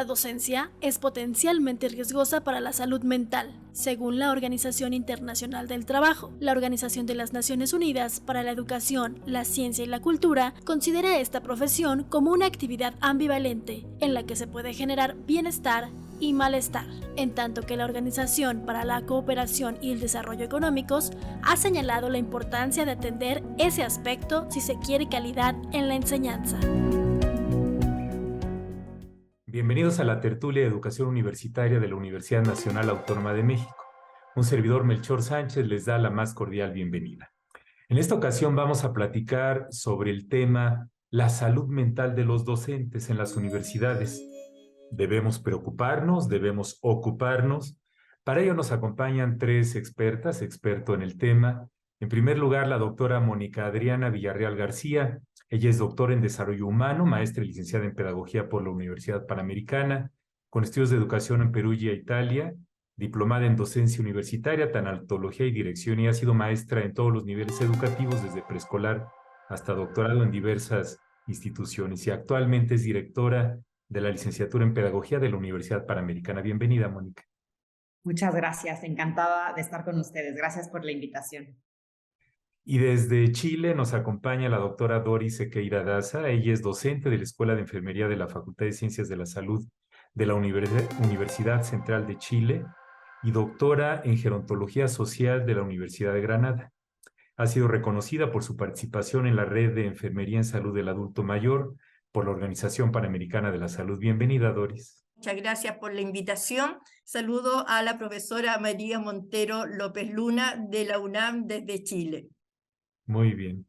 La docencia es potencialmente riesgosa para la salud mental, según la Organización Internacional del Trabajo. La Organización de las Naciones Unidas para la Educación, la Ciencia y la Cultura considera esta profesión como una actividad ambivalente, en la que se puede generar bienestar y malestar, en tanto que la Organización para la Cooperación y el Desarrollo Económicos ha señalado la importancia de atender ese aspecto si se quiere calidad en la enseñanza. Bienvenidos a la tertulia de educación universitaria de la Universidad Nacional Autónoma de México. Un servidor, Melchor Sánchez, les da la más cordial bienvenida. En esta ocasión vamos a platicar sobre el tema la salud mental de los docentes en las universidades. ¿Debemos preocuparnos? ¿Debemos ocuparnos? Para ello nos acompañan tres expertas, experto en el tema. En primer lugar, la doctora Mónica Adriana Villarreal García. Ella es doctora en Desarrollo Humano, maestra y licenciada en Pedagogía por la Universidad Panamericana, con estudios de educación en Perugia, Italia, diplomada en docencia universitaria, tanatología y dirección, y ha sido maestra en todos los niveles educativos, desde preescolar hasta doctorado en diversas instituciones, y actualmente es directora de la licenciatura en Pedagogía de la Universidad Panamericana. Bienvenida, Mónica. Muchas gracias, encantada de estar con ustedes. Gracias por la invitación. Y desde Chile nos acompaña la doctora Doris Sequeira Daza. Ella es docente de la Escuela de Enfermería de la Facultad de Ciencias de la Salud de la Universidad Central de Chile y doctora en Gerontología Social de la Universidad de Granada. Ha sido reconocida por su participación en la Red de Enfermería en Salud del Adulto Mayor por la Organización Panamericana de la Salud. Bienvenida, Doris. Muchas gracias por la invitación. Saludo a la profesora María Montero López Luna de la UNAM desde Chile. Muy bien.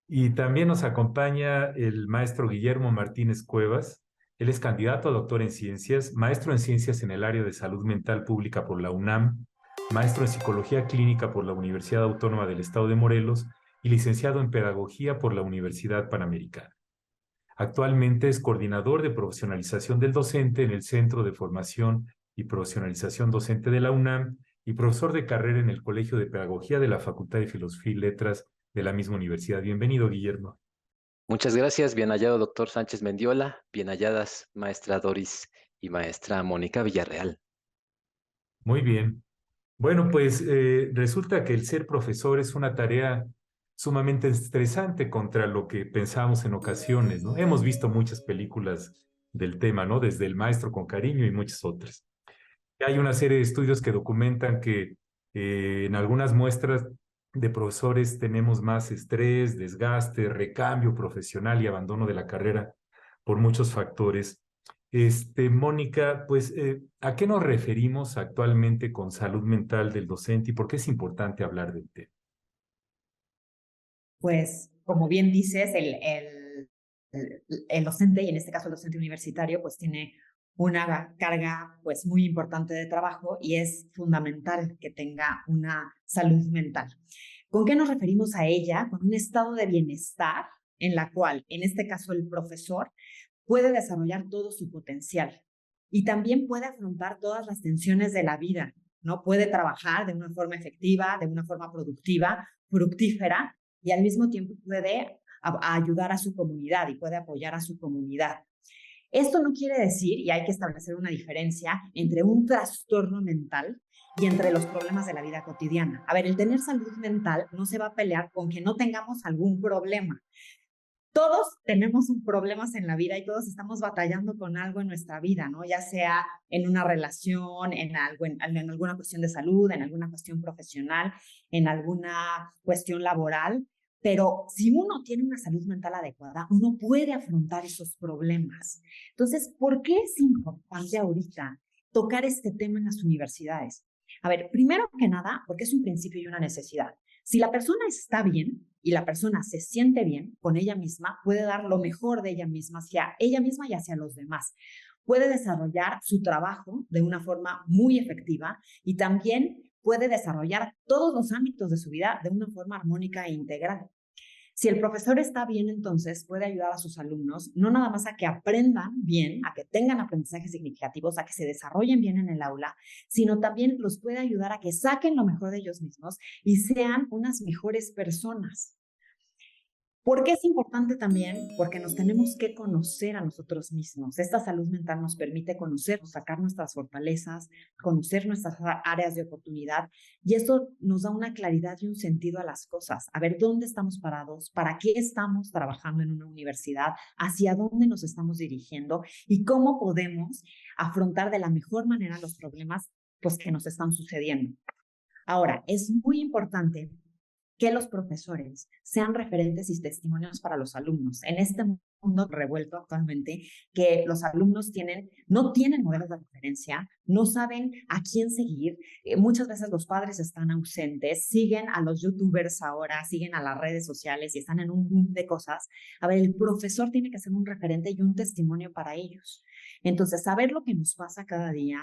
Y también nos acompaña el maestro Guillermo Martínez Cuevas. Él es candidato a doctor en ciencias, maestro en ciencias en el área de salud mental pública por la UNAM, maestro en psicología clínica por la Universidad Autónoma del Estado de Morelos y licenciado en pedagogía por la Universidad Panamericana. Actualmente es coordinador de profesionalización del docente en el Centro de Formación y Profesionalización Docente de la UNAM y profesor de carrera en el Colegio de Pedagogía de la Facultad de Filosofía y Letras de la misma universidad. Bienvenido, Guillermo. Muchas gracias. Bien hallado, doctor Sánchez Mendiola. Bien halladas, maestra Doris y maestra Mónica Villarreal. Muy bien. Bueno, pues resulta que el ser profesor es una tarea sumamente estresante contra lo que pensamos en ocasiones, ¿no? Hemos visto muchas películas del tema, ¿no? Desde El Maestro con Cariño y muchas otras. Hay una serie de estudios que documentan que en algunas muestras de profesores tenemos más estrés, desgaste, recambio profesional y abandono de la carrera por muchos factores. Mónica, pues, ¿a qué nos referimos actualmente con salud mental del docente y por qué es importante hablar del tema? Pues, como bien dices, el docente, y en este caso el docente universitario, pues tiene una carga pues muy importante de trabajo y es fundamental que tenga una salud mental. ¿Con qué nos referimos a ella? Con un estado de bienestar en la cual, en este caso, el profesor puede desarrollar todo su potencial y también puede afrontar todas las tensiones de la vida, ¿no? Puede trabajar de una forma efectiva, de una forma productiva, fructífera, y al mismo tiempo puede ayudar a su comunidad y puede apoyar a su comunidad. Esto no quiere decir, y hay que establecer una diferencia entre un trastorno mental y entre los problemas de la vida cotidiana. A ver, el tener salud mental no se va a pelear con que no tengamos algún problema. Todos tenemos problemas en la vida y todos estamos batallando con algo en nuestra vida, ¿no? Ya sea en una relación, en alguna cuestión de salud, en alguna cuestión profesional, en alguna cuestión laboral. Pero si uno tiene una salud mental adecuada, uno puede afrontar esos problemas. Entonces, ¿por qué es importante ahorita tocar este tema en las universidades? A ver, primero que nada, porque es un principio y una necesidad. Si la persona está bien y la persona se siente bien con ella misma, puede dar lo mejor de ella misma hacia ella misma y hacia los demás. Puede desarrollar su trabajo de una forma muy efectiva y también puede desarrollar todos los ámbitos de su vida de una forma armónica e integral. Si el profesor está bien, entonces puede ayudar a sus alumnos, no nada más a que aprendan bien, a que tengan aprendizajes significativos, a que se desarrollen bien en el aula, sino también los puede ayudar a que saquen lo mejor de ellos mismos y sean unas mejores personas. ¿Por qué es importante también? Porque nos tenemos que conocer a nosotros mismos. Esta salud mental nos permite conocer, sacar nuestras fortalezas, conocer nuestras áreas de oportunidad, y esto nos da una claridad y un sentido a las cosas. A ver dónde estamos parados, para qué estamos trabajando en una universidad, hacia dónde nos estamos dirigiendo y cómo podemos afrontar de la mejor manera los problemas pues, que nos están sucediendo. Ahora, es muy importante que los profesores sean referentes y testimonios para los alumnos. En este mundo revuelto actualmente, que los alumnos no tienen modelos de referencia, no saben a quién seguir, muchas veces los padres están ausentes, siguen a los youtubers ahora, siguen a las redes sociales y están en un boom de cosas. A ver, el profesor tiene que ser un referente y un testimonio para ellos. Entonces, saber lo que nos pasa cada día,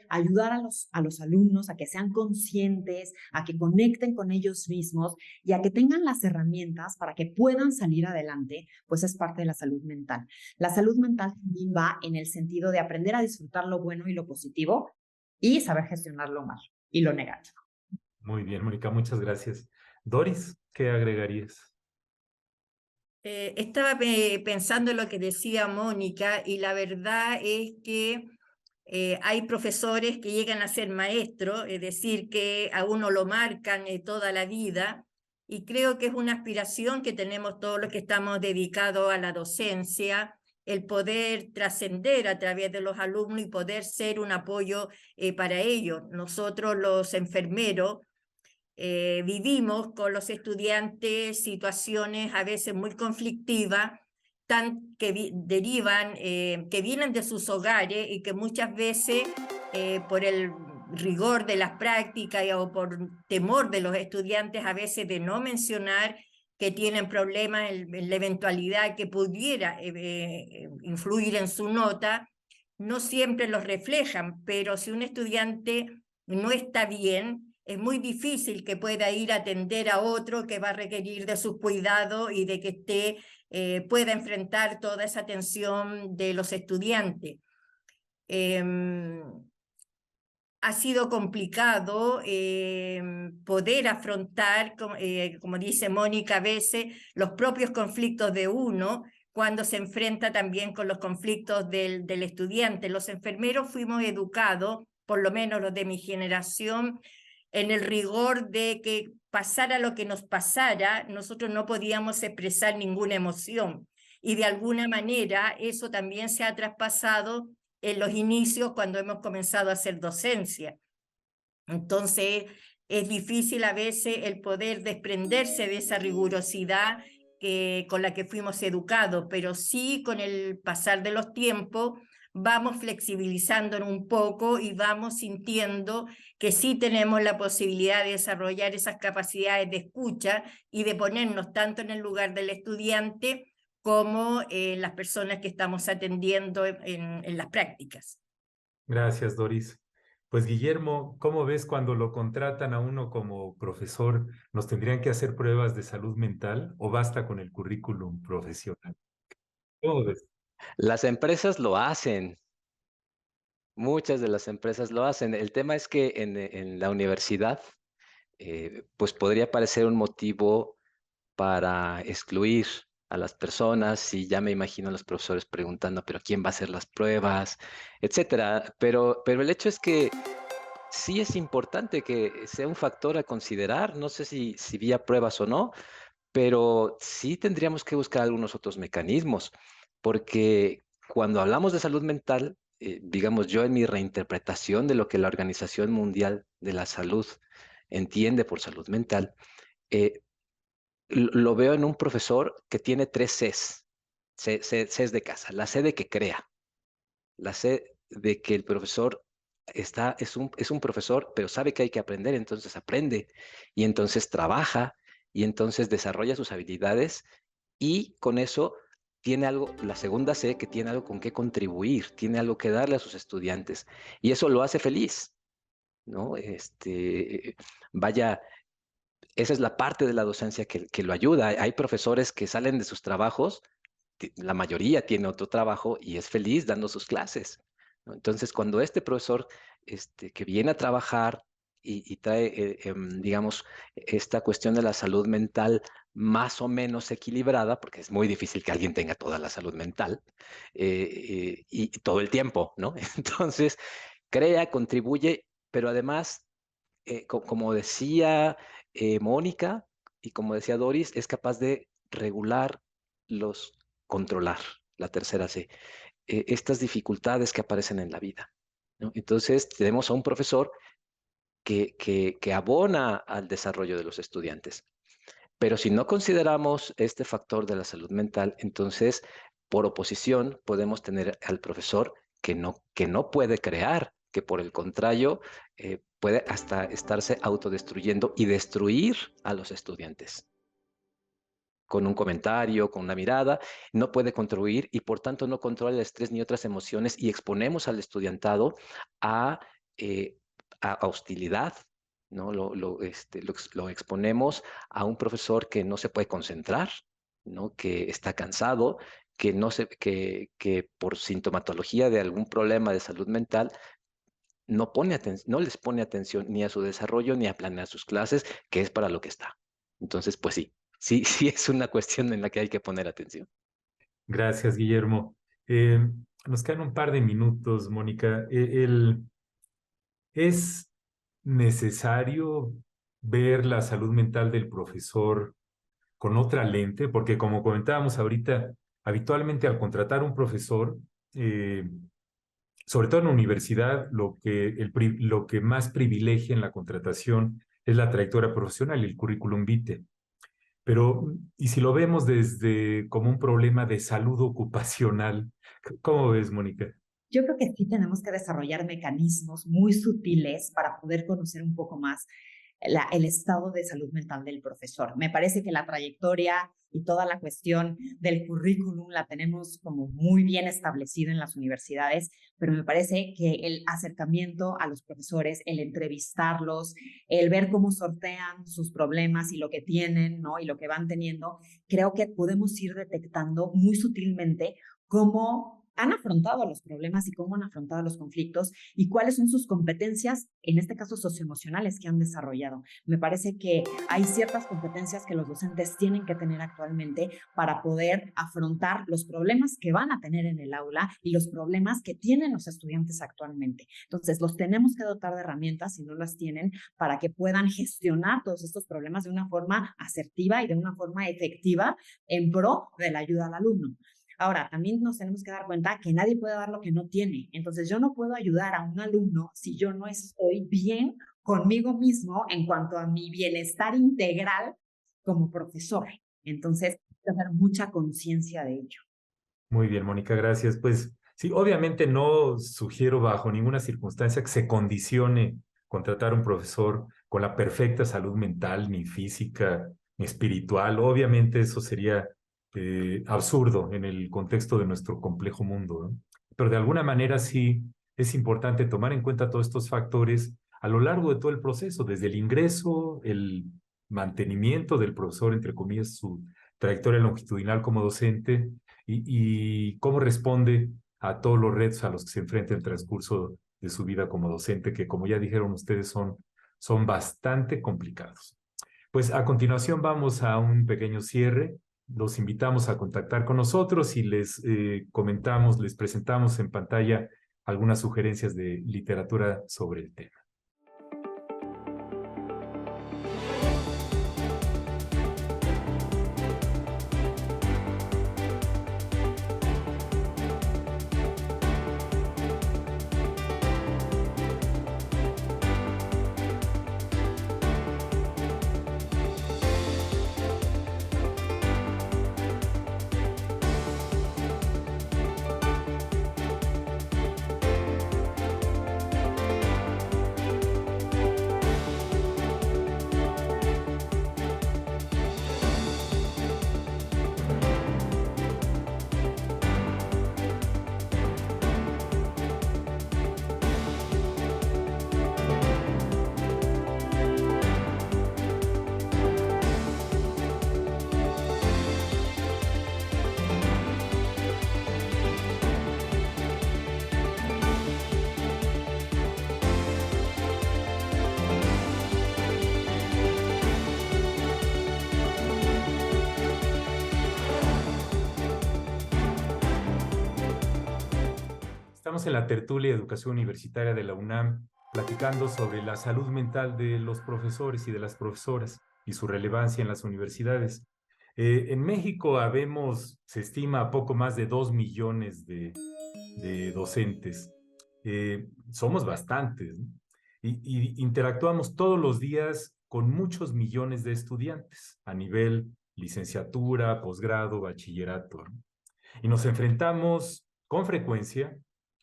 ayudar a los alumnos a que sean conscientes, a que conecten con ellos mismos y a que tengan las herramientas para que puedan salir adelante, pues es parte de la salud mental. La salud mental también va en el sentido de aprender a disfrutar lo bueno y lo positivo y saber gestionar lo malo y lo negativo. Muy bien, Mónica, muchas gracias. Doris, ¿qué agregarías? Estaba pensando en lo que decía Mónica y la verdad es que hay profesores que llegan a ser maestros, es decir, que a uno lo marcan toda la vida, y creo que es una aspiración que tenemos todos los que estamos dedicados a la docencia, el poder trascender a través de los alumnos y poder ser un apoyo para ellos. Nosotros los enfermeros vivimos con los estudiantes situaciones a veces muy conflictivas, que derivan, que vienen de sus hogares y que muchas veces por el rigor de las prácticas o por temor de los estudiantes a veces de no mencionar que tienen problemas en la eventualidad que pudiera influir en su nota, no siempre los reflejan, pero si un estudiante no está bien, es muy difícil que pueda ir a atender a otro que va a requerir de sus cuidados y de que pueda enfrentar toda esa tensión de los estudiantes. Ha sido complicado poder afrontar, como dice Mónica, a veces los propios conflictos de uno cuando se enfrenta también con los conflictos del estudiante. Los enfermeros fuimos educados, por lo menos los de mi generación, en el rigor de que pasara lo que nos pasara, nosotros no podíamos expresar ninguna emoción. Y de alguna manera eso también se ha traspasado en los inicios cuando hemos comenzado a hacer docencia. Entonces es difícil a veces el poder desprenderse de esa rigurosidad con la que fuimos educados, pero sí con el pasar de los tiempos vamos flexibilizando un poco y vamos sintiendo que sí tenemos la posibilidad de desarrollar esas capacidades de escucha y de ponernos tanto en el lugar del estudiante como las personas que estamos atendiendo en las prácticas. Gracias, Doris. Pues Guillermo, ¿cómo ves cuando lo contratan a uno como profesor? ¿Nos tendrían que hacer pruebas de salud mental o basta con el currículum profesional? ¿Cómo ves? Las empresas lo hacen, muchas de las empresas lo hacen. El tema es que en la universidad, pues podría parecer un motivo para excluir a las personas, y ya me imagino a los profesores preguntando, pero ¿quién va a hacer las pruebas? Etcétera. Pero el hecho es que sí es importante que sea un factor a considerar, no sé si vía pruebas o no, pero sí tendríamos que buscar algunos otros mecanismos, porque cuando hablamos de salud mental, digamos yo en mi reinterpretación de lo que la Organización Mundial de la Salud entiende por salud mental, eh, lo veo en un profesor que tiene 3 Cs. Cs de casa. La C de que crea. La C de que el profesor es un profesor, pero sabe que hay que aprender, entonces aprende. Y entonces trabaja, y entonces desarrolla sus habilidades, y con eso tiene algo, la segunda C, que tiene algo con qué contribuir, tiene algo que darle a sus estudiantes. Y eso lo hace feliz, ¿no? Vaya, esa es la parte de la docencia que lo ayuda. Hay profesores que salen de sus trabajos, la mayoría tiene otro trabajo y es feliz dando sus clases, ¿no? Entonces, cuando este profesor que viene a trabajar y trae, digamos, esta cuestión de la salud mental más o menos equilibrada, porque es muy difícil que alguien tenga toda la salud mental y todo el tiempo, ¿no? Entonces, crea, contribuye, pero además, como decía Mónica y como decía Doris, es capaz de regular controlar, la tercera C, estas dificultades que aparecen en la vida, ¿no? Entonces, tenemos a un profesor que abona al desarrollo de los estudiantes. Pero si no consideramos este factor de la salud mental, entonces, por oposición, podemos tener al profesor que no puede crear, que por el contrario, puede hasta estarse autodestruyendo y destruir a los estudiantes. Con un comentario, con una mirada, no puede contribuir y por tanto no controla el estrés ni otras emociones y exponemos al estudiantado a hostilidad, ¿no? Lo exponemos a un profesor que no se puede concentrar, ¿no? Que está cansado, que por sintomatología de algún problema de salud mental no les pone atención ni a su desarrollo ni a planear sus clases, que es para lo que está. Entonces, pues sí es una cuestión en la que hay que poner atención. Gracias, Guillermo. Nos quedan un par de minutos, Mónica. ¿Es necesario ver la salud mental del profesor con otra lente? Porque como comentábamos ahorita, habitualmente al contratar un profesor, sobre todo en la universidad, lo que más privilegia en la contratación es la trayectoria profesional y el currículum vitae. Pero, ¿y si lo vemos desde como un problema de salud ocupacional? ¿Cómo ves, Mónica? Yo creo que sí tenemos que desarrollar mecanismos muy sutiles para poder conocer un poco más el estado de salud mental del profesor. Me parece que la trayectoria y toda la cuestión del currículum la tenemos como muy bien establecido en las universidades, pero me parece que el acercamiento a los profesores, el entrevistarlos, el ver cómo sortean sus problemas y lo que tienen, ¿no? Y lo que van teniendo, creo que podemos ir detectando muy sutilmente cómo han afrontado los problemas y cómo han afrontado los conflictos y cuáles son sus competencias, en este caso socioemocionales, que han desarrollado. Me parece que hay ciertas competencias que los docentes tienen que tener actualmente para poder afrontar los problemas que van a tener en el aula y los problemas que tienen los estudiantes actualmente. Entonces, los tenemos que dotar de herramientas, si no las tienen, para que puedan gestionar todos estos problemas de una forma asertiva y de una forma efectiva en pro de la ayuda al alumno. Ahora, también nos tenemos que dar cuenta que nadie puede dar lo que no tiene. Entonces, yo no puedo ayudar a un alumno si yo no estoy bien conmigo mismo en cuanto a mi bienestar integral como profesor. Entonces, hay que tener mucha conciencia de ello. Muy bien, Mónica, gracias. Pues sí, obviamente no sugiero bajo ninguna circunstancia que se condicione contratar un profesor con la perfecta salud mental, ni física, ni espiritual. Obviamente eso sería absurdo en el contexto de nuestro complejo mundo, ¿no? Pero de alguna manera sí es importante tomar en cuenta todos estos factores a lo largo de todo el proceso, desde el ingreso, el mantenimiento del profesor, entre comillas, su trayectoria longitudinal como docente y cómo responde a todos los retos a los que se enfrenta en el transcurso de su vida como docente, que como ya dijeron ustedes son bastante complicados. Pues a continuación vamos a un pequeño cierre. Los invitamos a contactar con nosotros y les les presentamos en pantalla algunas sugerencias de literatura sobre el tema. Estamos en la tertulia de educación universitaria de la UNAM platicando sobre la salud mental de los profesores y de las profesoras y su relevancia en las universidades. En México se estima poco más de 2 millones de docentes. Somos bastantes, ¿no? Y interactuamos todos los días con muchos millones de estudiantes a nivel licenciatura, posgrado, bachillerato, ¿no? Y nos enfrentamos con frecuencia.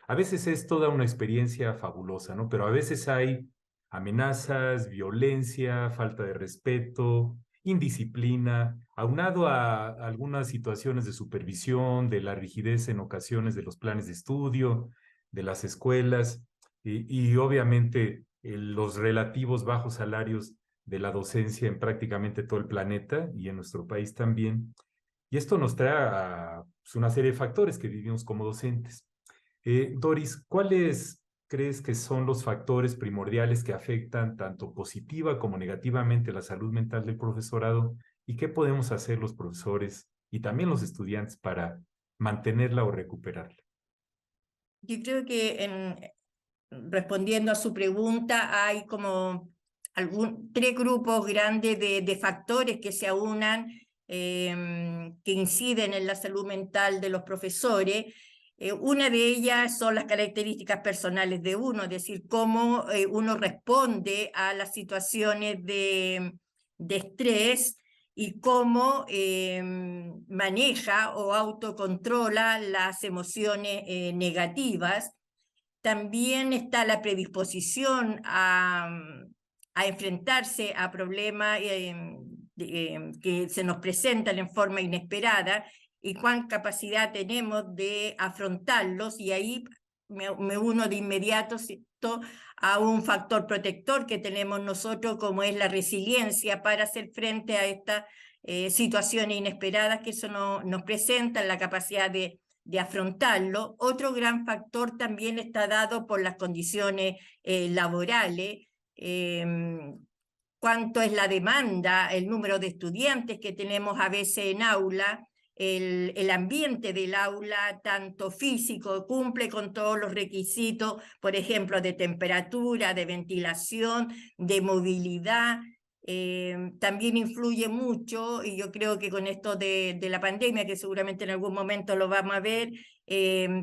A veces es toda una experiencia fabulosa, ¿no? Pero a veces hay amenazas, violencia, falta de respeto, indisciplina, aunado a algunas situaciones de supervisión, de la rigidez en ocasiones de los planes de estudio, de las escuelas y obviamente los relativos bajos salarios de la docencia en prácticamente todo el planeta y en nuestro país también. Y esto nos trae a pues, una serie de factores que vivimos como docentes. Doris, ¿cuáles crees que son los factores primordiales que afectan tanto positiva como negativamente la salud mental del profesorado? ¿Y qué podemos hacer los profesores y también los estudiantes para mantenerla o recuperarla? Yo creo que respondiendo a su pregunta, hay como tres grupos grandes de factores que se aunan, que inciden en la salud mental de los profesores. Una de ellas son las características personales de uno, es decir, cómo uno responde a las situaciones de estrés y cómo maneja o autocontrola las emociones negativas. También está la predisposición a enfrentarse a problemas que se nos presentan en forma inesperada y cuán capacidad tenemos de afrontarlos, y ahí me uno de inmediato, ¿cierto?, a un factor protector que tenemos nosotros, como es la resiliencia para hacer frente a estas situaciones inesperadas que eso nos presentan, la capacidad de afrontarlo. Otro gran factor también está dado por las condiciones laborales, cuánto es la demanda, el número de estudiantes que tenemos a veces en aula, el ambiente del aula, tanto físico, cumple con todos los requisitos, por ejemplo, de temperatura, de ventilación, de movilidad. También influye mucho, y yo creo que con esto de la pandemia, que seguramente en algún momento lo vamos a ver,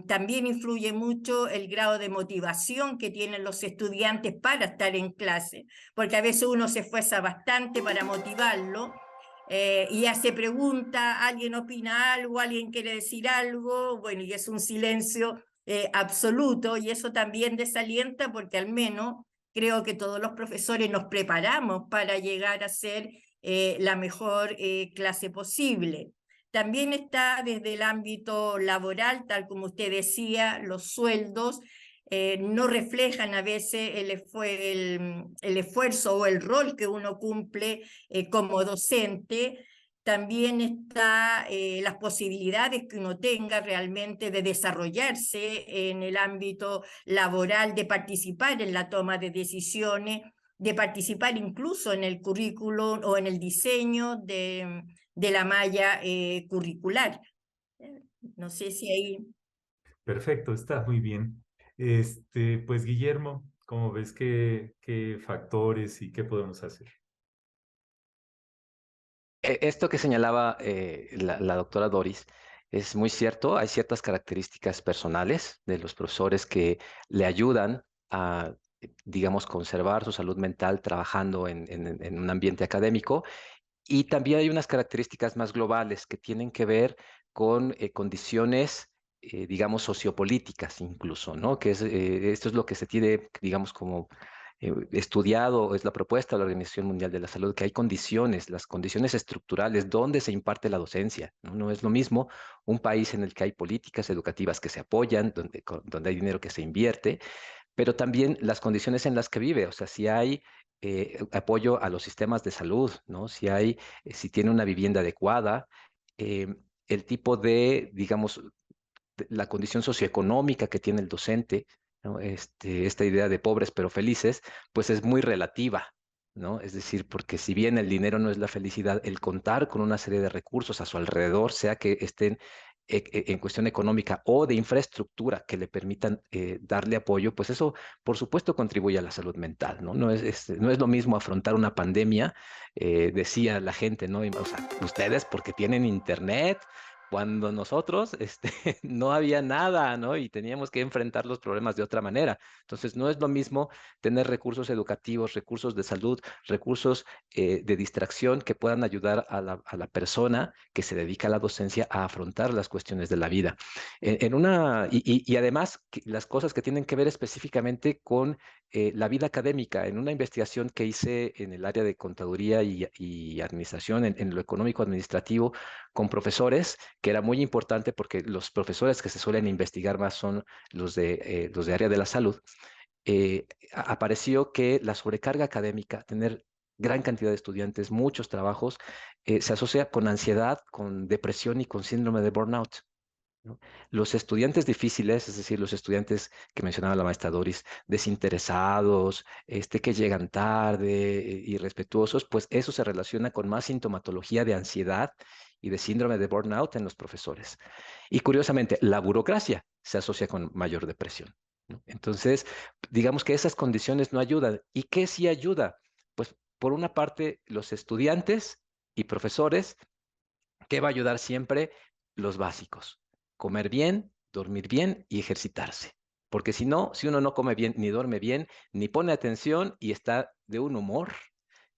también influye mucho el grado de motivación que tienen los estudiantes para estar en clase, porque a veces uno se esfuerza bastante para motivarlo, y hace pregunta, alguien opina algo, alguien quiere decir algo, bueno, y es un silencio absoluto, y eso también desalienta, porque al menos creo que todos los profesores nos preparamos para llegar a ser la mejor clase posible. También está desde el ámbito laboral, tal como usted decía, los sueldos no reflejan a veces el esfuerzo o el rol que uno cumple como docente. También está las posibilidades que uno tenga realmente de desarrollarse en el ámbito laboral, de participar en la toma de decisiones, de participar incluso en el currículum o en el diseño de la malla curricular. No sé si ahí... Perfecto, está muy bien. Pues Guillermo, ¿cómo ves qué factores y qué podemos hacer? Esto que señalaba la doctora Doris es muy cierto. Hay ciertas características personales de los profesores que le ayudan a, digamos, conservar su salud mental trabajando en un ambiente académico. Y también hay unas características más globales que tienen que ver con condiciones, digamos, sociopolíticas incluso, ¿no? Esto es lo que se tiene, digamos, como estudiado, es la propuesta de la Organización Mundial de la Salud, que hay condiciones, las condiciones estructurales donde se imparte la docencia, ¿no? No es lo mismo un país en el que hay políticas educativas que se apoyan, donde hay dinero que se invierte, pero también las condiciones en las que vive, o sea, si hay apoyo a los sistemas de salud, ¿no? Si tiene una vivienda adecuada, eh, el tipo de, digamos, la condición socioeconómica que tiene el docente, ¿no? Esta idea de pobres pero felices, pues es muy relativa, ¿no? Es decir, porque si bien el dinero no es la felicidad, el contar con una serie de recursos a su alrededor, sea que estén en cuestión económica o de infraestructura que le permitan darle apoyo, pues eso, por supuesto, contribuye a la salud mental, ¿no? No es lo mismo afrontar una pandemia, decía la gente, ¿no? O sea, ustedes porque tienen internet, cuando nosotros no había nada, ¿no? Y teníamos que enfrentar los problemas de otra manera. Entonces, no es lo mismo tener recursos educativos, recursos de salud, recursos de distracción que puedan ayudar a la persona que se dedica a la docencia a afrontar las cuestiones de la vida. Y además, las cosas que tienen que ver específicamente con la vida académica. En una investigación que hice en el área de contaduría y administración, en lo económico administrativo, con profesores, que era muy importante porque los profesores que se suelen investigar más son los de área de la salud. Apareció que la sobrecarga académica, tener gran cantidad de estudiantes, muchos trabajos, se asocia con ansiedad, con depresión y con síndrome de burnout, ¿no? Los estudiantes difíciles, es decir, los estudiantes que mencionaba la maestra Doris, desinteresados, que llegan tarde, irrespetuosos, pues eso se relaciona con más sintomatología de ansiedad y de síndrome de burnout en los profesores. Y curiosamente, la burocracia se asocia con mayor depresión, ¿no? Entonces, digamos que esas condiciones no ayudan. ¿Y qué sí ayuda? Pues por una parte, los estudiantes y profesores, ¿qué va a ayudar siempre? Los básicos: comer bien, dormir bien y ejercitarse. Porque si no, si uno no come bien, ni duerme bien, ni pone atención y está de un humor,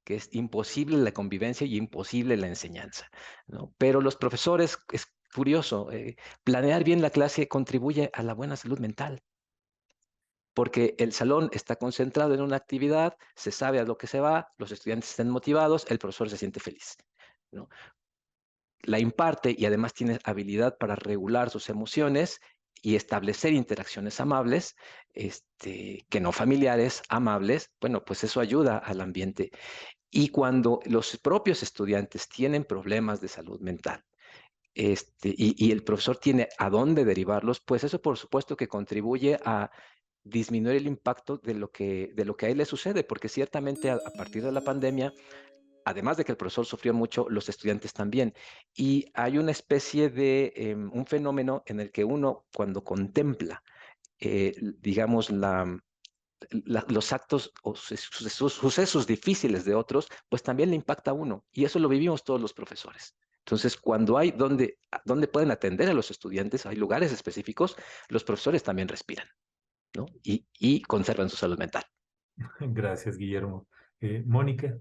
que es imposible la convivencia y imposible la enseñanza, ¿no? Pero los profesores, es curioso, planear bien la clase contribuye a la buena salud mental, porque el salón está concentrado en una actividad, se sabe a lo que se va, los estudiantes están motivados, el profesor se siente feliz, ¿no? La imparte y además tiene habilidad para regular sus emociones y establecer interacciones amables, que no familiares, amables. Bueno, pues eso ayuda al ambiente. Y cuando los propios estudiantes tienen problemas de salud mental, y el profesor tiene a dónde derivarlos, pues eso por supuesto que contribuye a disminuir el impacto de lo que a él le sucede, porque ciertamente a partir de la pandemia, además de que el profesor sufrió mucho, los estudiantes también. Y hay una especie de un fenómeno en el que uno, cuando contempla, digamos, los actos o sucesos difíciles de otros, pues también le impacta a uno. Y eso lo vivimos todos los profesores. Entonces, cuando hay donde pueden atender a los estudiantes, hay lugares específicos, los profesores también respiran, ¿no? Y conservan su salud mental. Gracias, Guillermo. Mónica.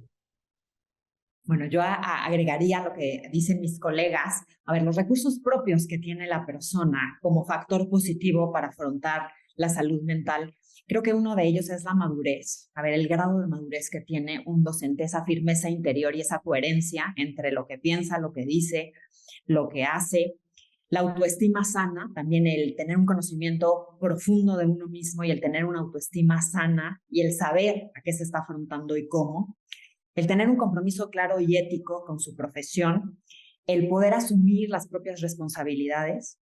Bueno, yo agregaría lo que dicen mis colegas. A ver, los recursos propios que tiene la persona como factor positivo para afrontar la salud mental, creo que uno de ellos es la madurez. A ver, el grado de madurez que tiene un docente, esa firmeza interior y esa coherencia entre lo que piensa, lo que dice, lo que hace. La autoestima sana, también el tener un conocimiento profundo de uno mismo y el tener una autoestima sana y el saber a qué se está afrontando y cómo. El tener un compromiso claro y ético con su profesión, el poder asumir las propias responsabilidades.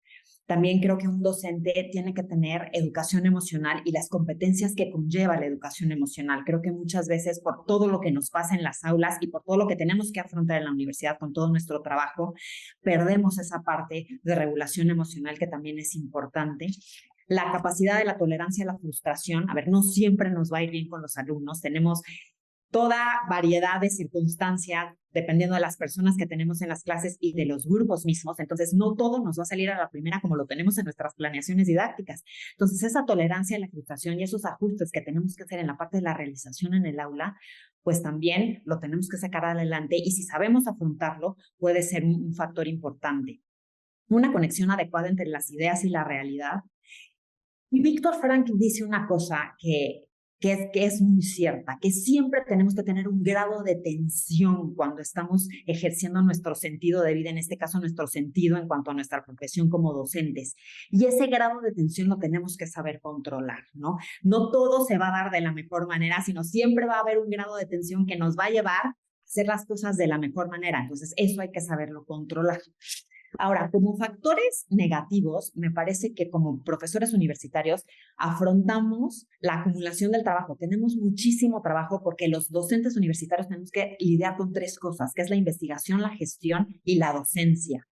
También creo que un docente tiene que tener educación emocional y las competencias que conlleva la educación emocional. Creo que muchas veces por todo lo que nos pasa en las aulas y por todo lo que tenemos que afrontar en la universidad con todo nuestro trabajo, perdemos esa parte de regulación emocional que también es importante. La capacidad de la tolerancia a la frustración. A ver, no siempre nos va a ir bien con los alumnos. Tenemos toda variedad de circunstancias, dependiendo de las personas que tenemos en las clases y de los grupos mismos. Entonces, no todo nos va a salir a la primera como lo tenemos en nuestras planeaciones didácticas. Entonces, esa tolerancia a la frustración y esos ajustes que tenemos que hacer en la parte de la realización en el aula, pues también lo tenemos que sacar adelante y si sabemos afrontarlo, puede ser un factor importante. Una conexión adecuada entre las ideas y la realidad. Y Víctor Frankl dice una cosa que es muy cierta, que siempre tenemos que tener un grado de tensión cuando estamos ejerciendo nuestro sentido de vida, en este caso nuestro sentido en cuanto a nuestra profesión como docentes. Y ese grado de tensión lo tenemos que saber controlar, ¿no? No todo se va a dar de la mejor manera, sino siempre va a haber un grado de tensión que nos va a llevar a hacer las cosas de la mejor manera. Entonces, eso hay que saberlo controlar. Ahora, como factores negativos, me parece que como profesores universitarios afrontamos la acumulación del trabajo. Tenemos muchísimo trabajo porque los docentes universitarios tenemos que lidiar con tres cosas, que es la investigación, la gestión y la docencia.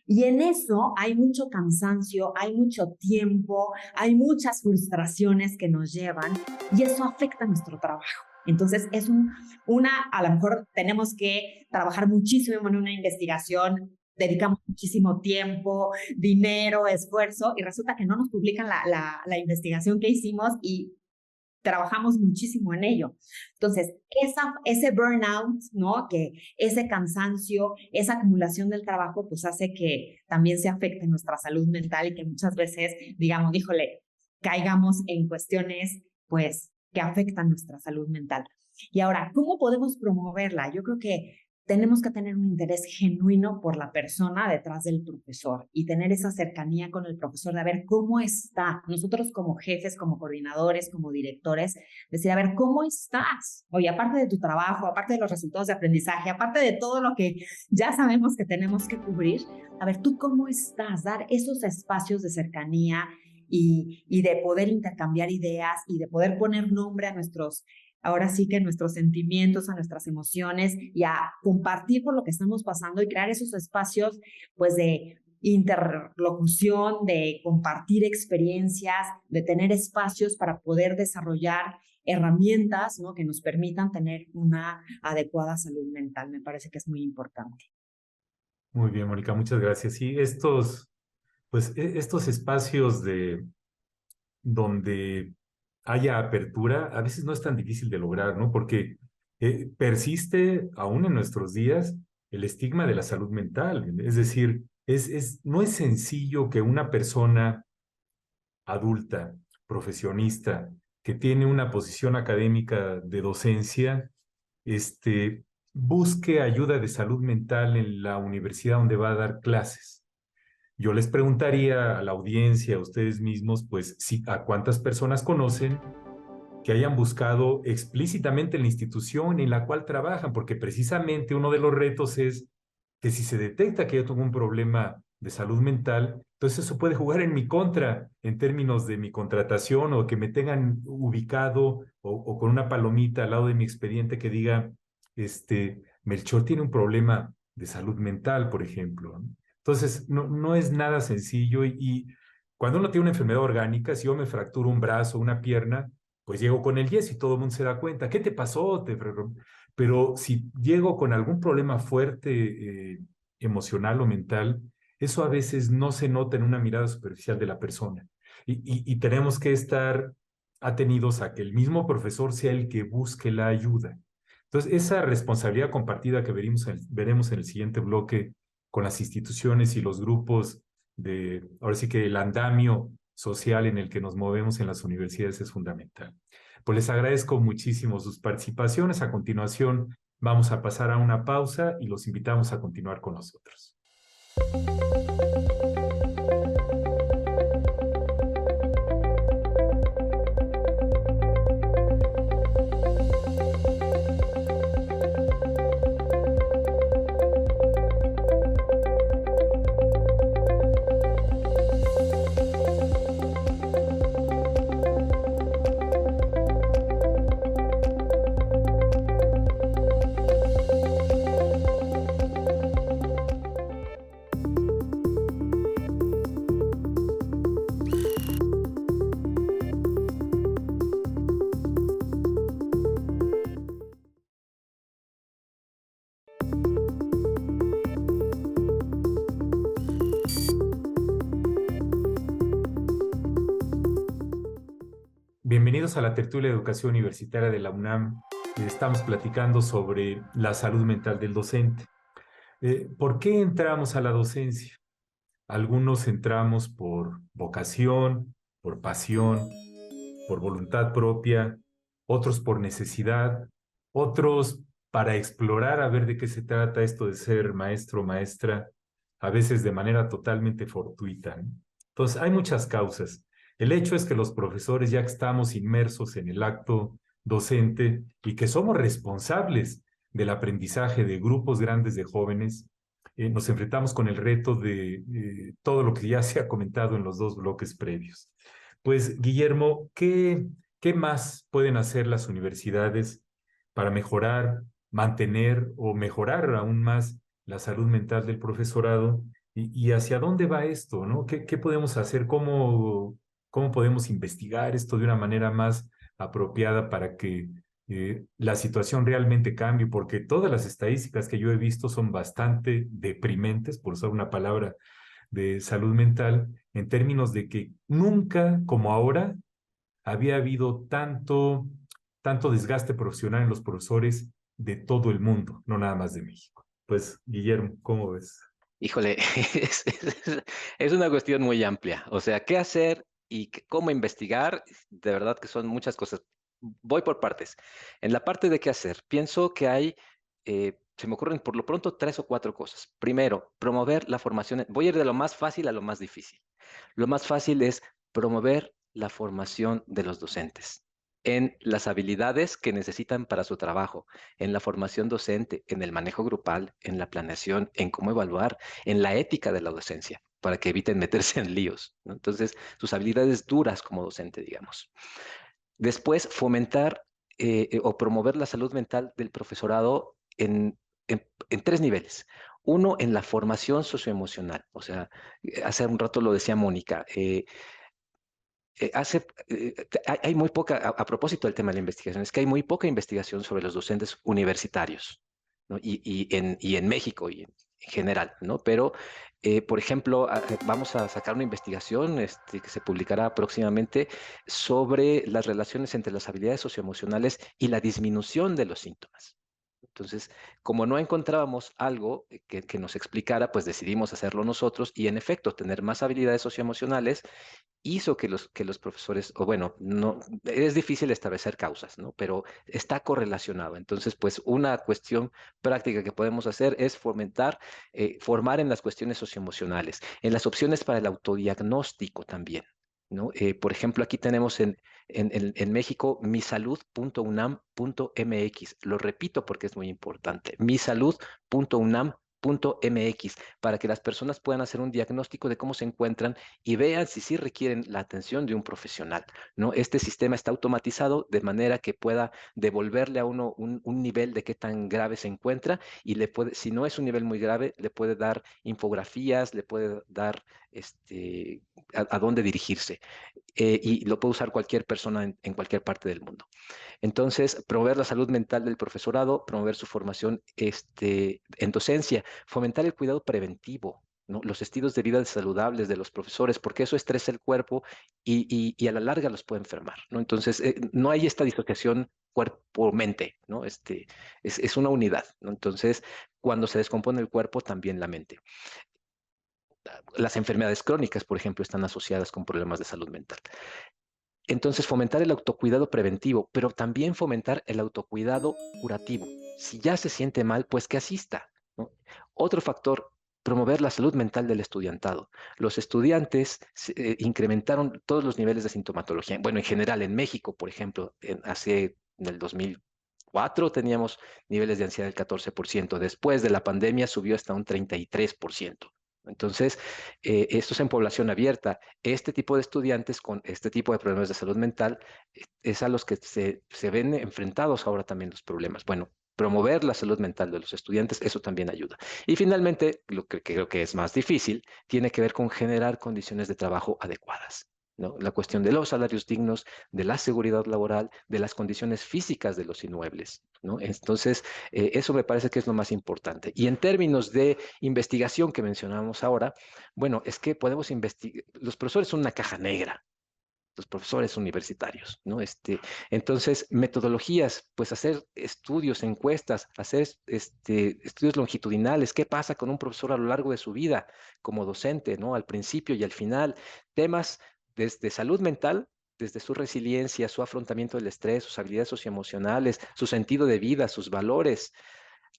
Y en eso hay mucho cansancio, hay mucho tiempo, hay muchas frustraciones que nos llevan y eso afecta nuestro trabajo. Entonces, es a lo mejor tenemos que trabajar muchísimo en una investigación, dedicamos muchísimo tiempo, dinero, esfuerzo, y resulta que no nos publican la investigación que hicimos y trabajamos muchísimo en ello. Entonces, ese burnout, ¿no? Que ese cansancio, esa acumulación del trabajo, pues hace que también se afecte nuestra salud mental y que muchas veces, digamos, híjole, caigamos en cuestiones, pues, que afectan nuestra salud mental. Y ahora, ¿cómo podemos promoverla? Yo creo que tenemos que tener un interés genuino por la persona detrás del profesor y tener esa cercanía con el profesor de a ver cómo está. Nosotros como jefes, como coordinadores, como directores, decir, a ver, ¿cómo estás? Oye, aparte de tu trabajo, aparte de los resultados de aprendizaje, aparte de todo lo que ya sabemos que tenemos que cubrir, a ver, ¿tú cómo estás? Dar esos espacios de cercanía y de poder intercambiar ideas y de poder poner nombre a ahora sí que nuestros sentimientos, a nuestras emociones y a compartir por lo que estamos pasando y crear esos espacios pues de interlocución, de compartir experiencias, de tener espacios para poder desarrollar herramientas, ¿no? Que nos permitan tener una adecuada salud mental. Me parece que es muy importante. Muy bien, Mónica, muchas gracias. Sí, estos espacios donde haya apertura, a veces no es tan difícil de lograr, ¿no? Porque persiste aún en nuestros días el estigma de la salud mental. Es decir, no es sencillo que una persona adulta, profesionista, que tiene una posición académica de docencia, busque ayuda de salud mental en la universidad donde va a dar clases. Yo les preguntaría a la audiencia, a ustedes mismos, pues, a cuántas personas conocen que hayan buscado explícitamente la institución en la cual trabajan, porque precisamente uno de los retos es que si se detecta que yo tengo un problema de salud mental, entonces eso puede jugar en mi contra en términos de mi contratación o que me tengan ubicado o con una palomita al lado de mi expediente que diga, Melchor tiene un problema de salud mental, por ejemplo, ¿no? Entonces, no es nada sencillo y cuando uno tiene una enfermedad orgánica, si yo me fracturo un brazo, una pierna, pues llego con el yeso y todo el mundo se da cuenta. ¿Qué te pasó? Pero si llego con algún problema fuerte, emocional o mental, eso a veces no se nota en una mirada superficial de la persona. Y tenemos que estar atenidos a que el mismo profesor sea el que busque la ayuda. Entonces, esa responsabilidad compartida que veremos en el siguiente bloque con las instituciones y los grupos ahora sí que el andamio social en el que nos movemos en las universidades es fundamental. Pues les agradezco muchísimo sus participaciones. A continuación vamos a pasar a una pausa y los invitamos a continuar con nosotros. Bienvenidos a la tertulia de educación universitaria de la UNAM. Estamos platicando sobre la salud mental del docente. ¿Por qué entramos a la docencia? Algunos entramos por vocación, por pasión, por voluntad propia, otros por necesidad, otros para explorar a ver de qué se trata esto de ser maestro o maestra, a veces de manera totalmente fortuita, ¿no? Entonces, hay muchas causas. El hecho es que los profesores, ya que estamos inmersos en el acto docente y que somos responsables del aprendizaje de grupos grandes de jóvenes, nos enfrentamos con el reto de todo lo que ya se ha comentado en los dos bloques previos. Pues, Guillermo, ¿qué más pueden hacer las universidades para mejorar, mantener o mejorar aún más la salud mental del profesorado y hacia dónde va esto, ¿no? ¿Qué podemos hacer? ¿Cómo podemos investigar esto de una manera más apropiada para que la situación realmente cambie? Porque todas las estadísticas que yo he visto son bastante deprimentes, por usar una palabra de salud mental, en términos de que nunca como ahora había habido tanto desgaste profesional en los profesores de todo el mundo, no nada más de México. Pues, Guillermo, ¿cómo ves? Híjole, es una cuestión muy amplia. O sea, ¿qué hacer y cómo investigar? De verdad que son muchas cosas. Voy por partes. En la parte de qué hacer, pienso que hay, se me ocurren por lo pronto 3 o 4 cosas. Primero, promover la formación. Voy a ir de lo más fácil a lo más difícil. Lo más fácil es promover la formación de los docentes en las habilidades que necesitan para su trabajo, en la formación docente, en el manejo grupal, en la planeación, en cómo evaluar, en la ética de la docencia, para que eviten meterse en líos, ¿no? Entonces, sus habilidades duras como docente, digamos. Después, fomentar o promover la salud mental del profesorado en 3 niveles. Uno, en la formación socioemocional. O sea, hace un rato lo decía Mónica, hay muy poca, propósito del tema de la investigación, es que hay muy poca investigación sobre los docentes universitarios, ¿no? Y en México y en general, ¿no? Pero, por ejemplo, vamos a sacar una investigación que se publicará próximamente sobre las relaciones entre las habilidades socioemocionales y la disminución de los síntomas. Entonces, como no encontrábamos algo que nos explicara, pues decidimos hacerlo nosotros y, en efecto, tener más habilidades socioemocionales hizo que los profesores, o bueno, no, es difícil establecer causas, ¿no? Pero está correlacionado. Entonces, pues una cuestión práctica que podemos hacer es formar en las cuestiones socioemocionales, en las opciones para el autodiagnóstico también, ¿no? Por ejemplo, aquí tenemos en México misalud.unam.mx. Lo repito porque es muy importante. misalud.unam.mx, para que las personas puedan hacer un diagnóstico de cómo se encuentran y vean si sí requieren la atención de un profesional, ¿no? Este sistema está automatizado de manera que pueda devolverle a uno un nivel de qué tan grave se encuentra y si no es un nivel muy grave, le puede dar infografías, le puede dar a dónde dirigirse. Y lo puede usar cualquier persona en cualquier parte del mundo. Entonces, promover la salud mental del profesorado, promover su formación en docencia, fomentar el cuidado preventivo, ¿no? Los estilos de vida saludables de los profesores, porque eso estresa el cuerpo y a la larga los puede enfermar, ¿no? Entonces, no hay esta disociación cuerpo-mente, ¿no? Es una unidad, ¿no? Entonces, cuando se descompone el cuerpo, también la mente. Las enfermedades crónicas, por ejemplo, están asociadas con problemas de salud mental. Entonces, fomentar el autocuidado preventivo, pero también fomentar el autocuidado curativo. Si ya se siente mal, pues que asista, ¿no? Otro factor, promover la salud mental del estudiantado. Los estudiantes incrementaron todos los niveles de sintomatología. Bueno, en general, en México, por ejemplo, en el 2004 teníamos niveles de ansiedad del 14%. Después de la pandemia subió hasta un 33%. Entonces, esto es en población abierta. Este tipo de estudiantes con este tipo de problemas de salud mental es a los que se ven enfrentados ahora también los problemas. Bueno, promover la salud mental de los estudiantes, eso también ayuda. Y finalmente, lo que creo que es más difícil, tiene que ver con generar condiciones de trabajo adecuadas, ¿no? La cuestión de los salarios dignos, de la seguridad laboral, de las condiciones físicas de los inmuebles, ¿no? Entonces, eso me parece que es lo más importante. Y en términos de investigación que mencionábamos ahora, bueno, es que podemos investigar, los profesores son una caja negra, los profesores universitarios, ¿no? Entonces, metodologías, pues hacer estudios, encuestas, hacer estudios longitudinales, qué pasa con un profesor a lo largo de su vida como docente, ¿no? Al principio y al final, temas desde salud mental, desde su resiliencia, su afrontamiento del estrés, sus habilidades socioemocionales, su sentido de vida, sus valores,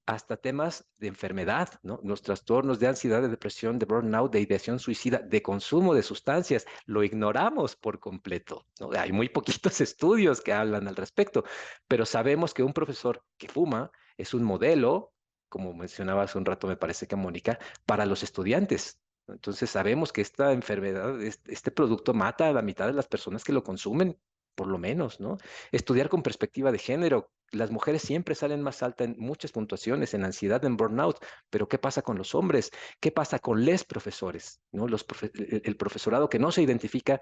hasta temas de enfermedad, ¿no? Los trastornos de ansiedad, de depresión, de burnout, de ideación suicida, de consumo de sustancias, lo ignoramos por completo, ¿no? Hay muy poquitos estudios que hablan al respecto, pero sabemos que un profesor que fuma es un modelo, como mencionaba hace un rato, me parece que Mónica, para los estudiantes. Entonces sabemos que esta enfermedad, este producto mata a la mitad de las personas que lo consumen por lo menos, ¿no? Estudiar con perspectiva de género. Las mujeres siempre salen más altas en muchas puntuaciones, en ansiedad, en burnout, pero ¿qué pasa con los hombres? ¿Qué pasa con les profesores? ¿No? El profesorado que no se identifica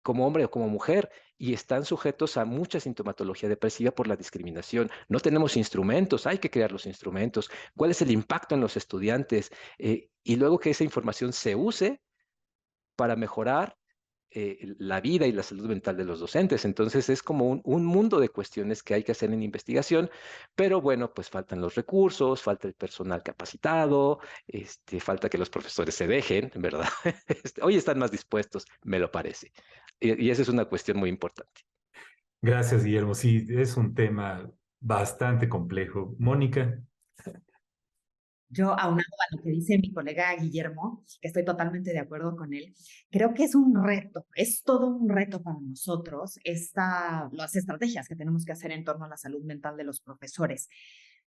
como hombre o como mujer y están sujetos a mucha sintomatología depresiva por la discriminación. No tenemos instrumentos, hay que crear los instrumentos. ¿Cuál es el impacto en los estudiantes? Y luego que esa información se use para mejorar la vida y la salud mental de los docentes. Entonces es como un mundo de cuestiones que hay que hacer en investigación, pero bueno, pues faltan los recursos, falta el personal capacitado, falta que los profesores se dejen, ¿verdad? Hoy están más dispuestos, me lo parece. Y esa es una cuestión muy importante. Gracias, Guillermo. Sí, es un tema bastante complejo. Mónica. Yo, aunado a lo que dice mi colega Guillermo, que estoy totalmente de acuerdo con él, creo que es un reto, es todo un reto para nosotros las estrategias que tenemos que hacer en torno a la salud mental de los profesores.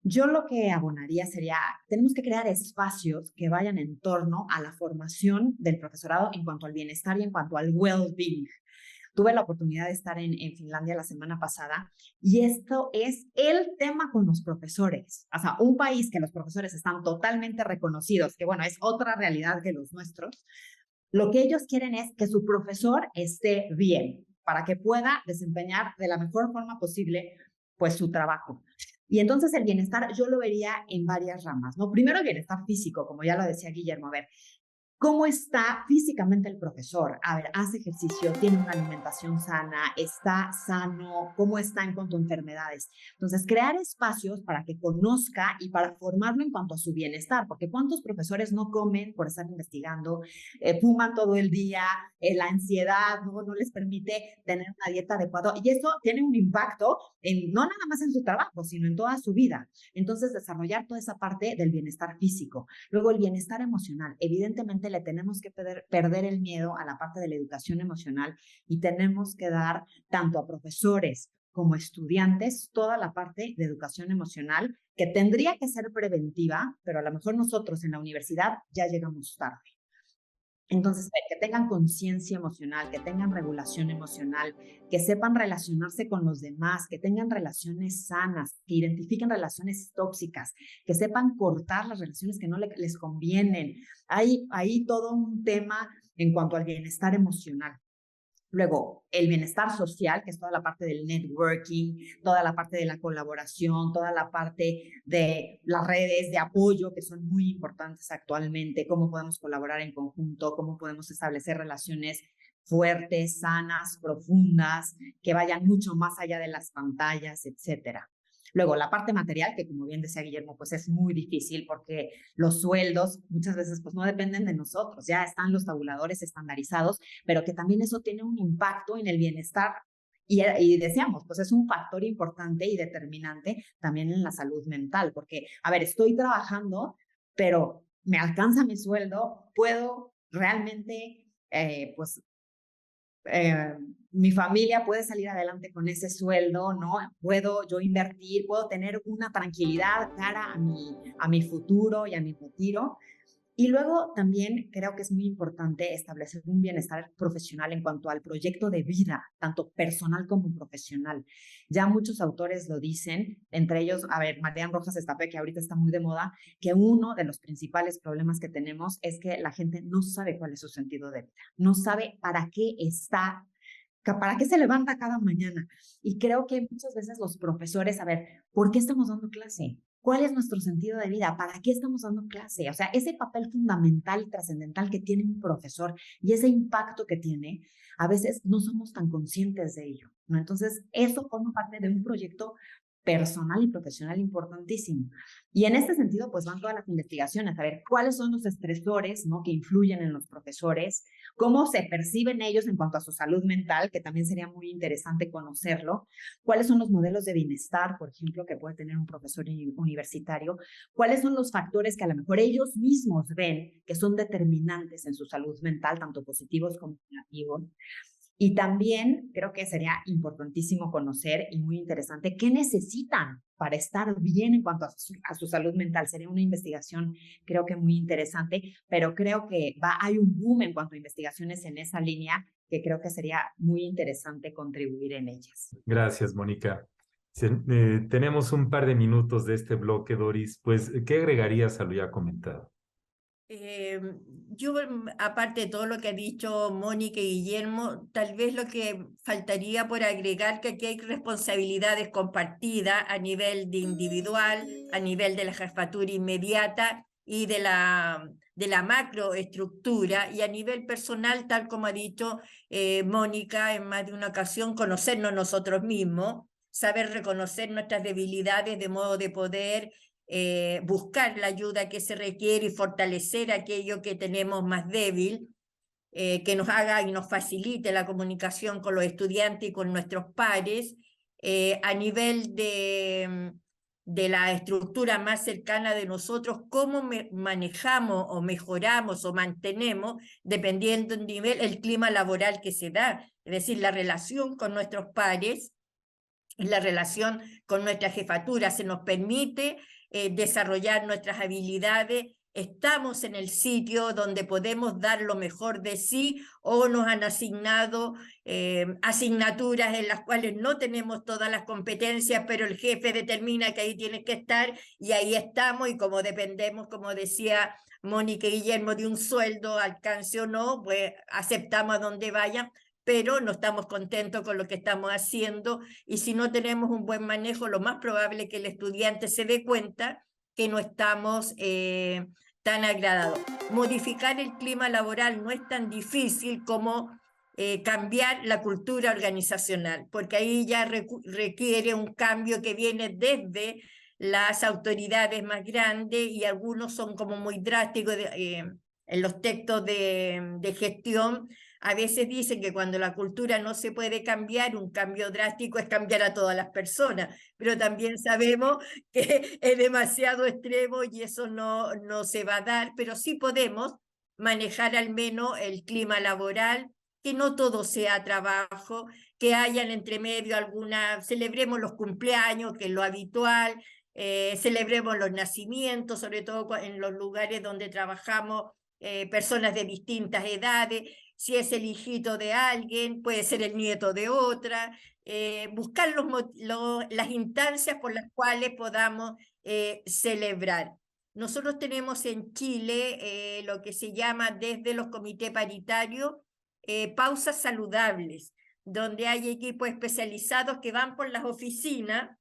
Yo lo que abonaría sería, tenemos que crear espacios que vayan en torno a la formación del profesorado en cuanto al bienestar y en cuanto al well-being. Tuve la oportunidad de estar en Finlandia la semana pasada y esto es el tema con los profesores. O sea, un país que los profesores están totalmente reconocidos, que bueno, es otra realidad que los nuestros. Lo que ellos quieren es que su profesor esté bien para que pueda desempeñar de la mejor forma posible pues su trabajo. Y entonces el bienestar yo lo vería en varias ramas, ¿no? Primero el bienestar físico, como ya lo decía Guillermo, a ver, ¿cómo está físicamente el profesor? A ver, hace ejercicio, tiene una alimentación sana, está sano, ¿cómo está en cuanto a enfermedades? Entonces, crear espacios para que conozca y para formarlo en cuanto a su bienestar, porque ¿cuántos profesores no comen por estar investigando, fuman todo el día, la ansiedad no les permite tener una dieta adecuada? Y eso tiene un impacto no nada más en su trabajo, sino en toda su vida. Entonces, desarrollar toda esa parte del bienestar físico. Luego, el bienestar emocional. Evidentemente, le tenemos que perder el miedo a la parte de la educación emocional y tenemos que dar tanto a profesores como estudiantes toda la parte de educación emocional que tendría que ser preventiva, pero a lo mejor nosotros en la universidad ya llegamos tarde. Entonces, que tengan conciencia emocional, que tengan regulación emocional, que sepan relacionarse con los demás, que tengan relaciones sanas, que identifiquen relaciones tóxicas, que sepan cortar las relaciones que no les convienen. Hay todo un tema en cuanto al bienestar emocional. Luego, el bienestar social, que es toda la parte del networking, toda la parte de la colaboración, toda la parte de las redes de apoyo, que son muy importantes actualmente, cómo podemos colaborar en conjunto, cómo podemos establecer relaciones fuertes, sanas, profundas, que vayan mucho más allá de las pantallas, etcétera. Luego, la parte material, que como bien decía Guillermo, pues es muy difícil porque los sueldos muchas veces pues no dependen de nosotros, ya están los tabuladores estandarizados, pero que también eso tiene un impacto en el bienestar y decíamos, pues es un factor importante y determinante también en la salud mental, porque, a ver, estoy trabajando, pero me alcanza mi sueldo, puedo realmente, mi familia puede salir adelante con ese sueldo, ¿no? Puedo yo invertir, puedo tener una tranquilidad cara a mi futuro y a mi retiro. Y luego también creo que es muy importante establecer un bienestar profesional en cuanto al proyecto de vida, tanto personal como profesional. Ya muchos autores lo dicen, entre ellos, a ver, Marian Rojas Estapé, que ahorita está muy de moda, que uno de los principales problemas que tenemos es que la gente no sabe cuál es su sentido de vida, no sabe para qué se levanta cada mañana. Y creo que muchas veces los profesores, a ver, ¿por qué estamos dando clase? ¿Cuál es nuestro sentido de vida? ¿Para qué estamos dando clase? O sea, ese papel fundamental y trascendental que tiene un profesor y ese impacto que tiene, a veces no somos tan conscientes de ello, ¿no? Entonces, eso forma parte de un proyecto personal y profesional importantísimo. Y en este sentido, pues van todas las investigaciones, a ver cuáles son los estresores, ¿no?, que influyen en los profesores, cómo se perciben ellos en cuanto a su salud mental, que también sería muy interesante conocerlo, cuáles son los modelos de bienestar, por ejemplo, que puede tener un profesor universitario, cuáles son los factores que a lo mejor ellos mismos ven que son determinantes en su salud mental, tanto positivos como negativos. Y también creo que sería importantísimo conocer y muy interesante qué necesitan para estar bien en cuanto a su salud mental. Sería una investigación, creo que muy interesante, pero creo que hay un boom en cuanto a investigaciones en esa línea que creo que sería muy interesante contribuir en ellas. Gracias, Mónica. Tenemos un par de minutos de este bloque, Doris. Pues, ¿qué agregarías a lo ya comentado? Yo, aparte de todo lo que ha dicho Mónica y Guillermo, tal vez lo que faltaría por agregar que aquí hay responsabilidades compartidas a nivel de individual, a nivel de la jefatura inmediata y de la macroestructura, y a nivel personal, tal como ha dicho Mónica en más de una ocasión, conocernos nosotros mismos, saber reconocer nuestras debilidades de modo de poder buscar la ayuda que se requiere y fortalecer aquello que tenemos más débil, que nos haga y nos facilite la comunicación con los estudiantes y con nuestros pares, a nivel de la estructura más cercana de nosotros, cómo manejamos o mejoramos o mantenemos, dependiendo del nivel, el clima laboral que se da, es decir, la relación con nuestros pares, la relación con nuestra jefatura, se nos permite desarrollar nuestras habilidades, estamos en el sitio donde podemos dar lo mejor de sí, o nos han asignado asignaturas en las cuales no tenemos todas las competencias, pero el jefe determina que ahí tienes que estar y ahí estamos, y como dependemos, como decía Mónica y Guillermo, de un sueldo, alcance o no, pues aceptamos a donde vayan, pero no estamos contentos con lo que estamos haciendo, y si no tenemos un buen manejo, lo más probable es que el estudiante se dé cuenta que no estamos tan agradados. Modificar el clima laboral no es tan difícil como cambiar la cultura organizacional, porque ahí ya requiere un cambio que viene desde las autoridades más grandes, y algunos son como muy drásticos en los textos de gestión. A veces dicen que cuando la cultura no se puede cambiar, un cambio drástico es cambiar a todas las personas, pero también sabemos que es demasiado extremo y eso no se va a dar, pero sí podemos manejar al menos el clima laboral, que no todo sea trabajo, que hayan entre medio celebremos los cumpleaños, que es lo habitual, celebremos los nacimientos, sobre todo en los lugares donde trabajamos, personas de distintas edades. Si es el hijito de alguien, puede ser el nieto de otra, buscar las instancias por las cuales podamos celebrar. Nosotros tenemos en Chile lo que se llama desde los comités paritarios pausas saludables, donde hay equipos especializados que van por las oficinas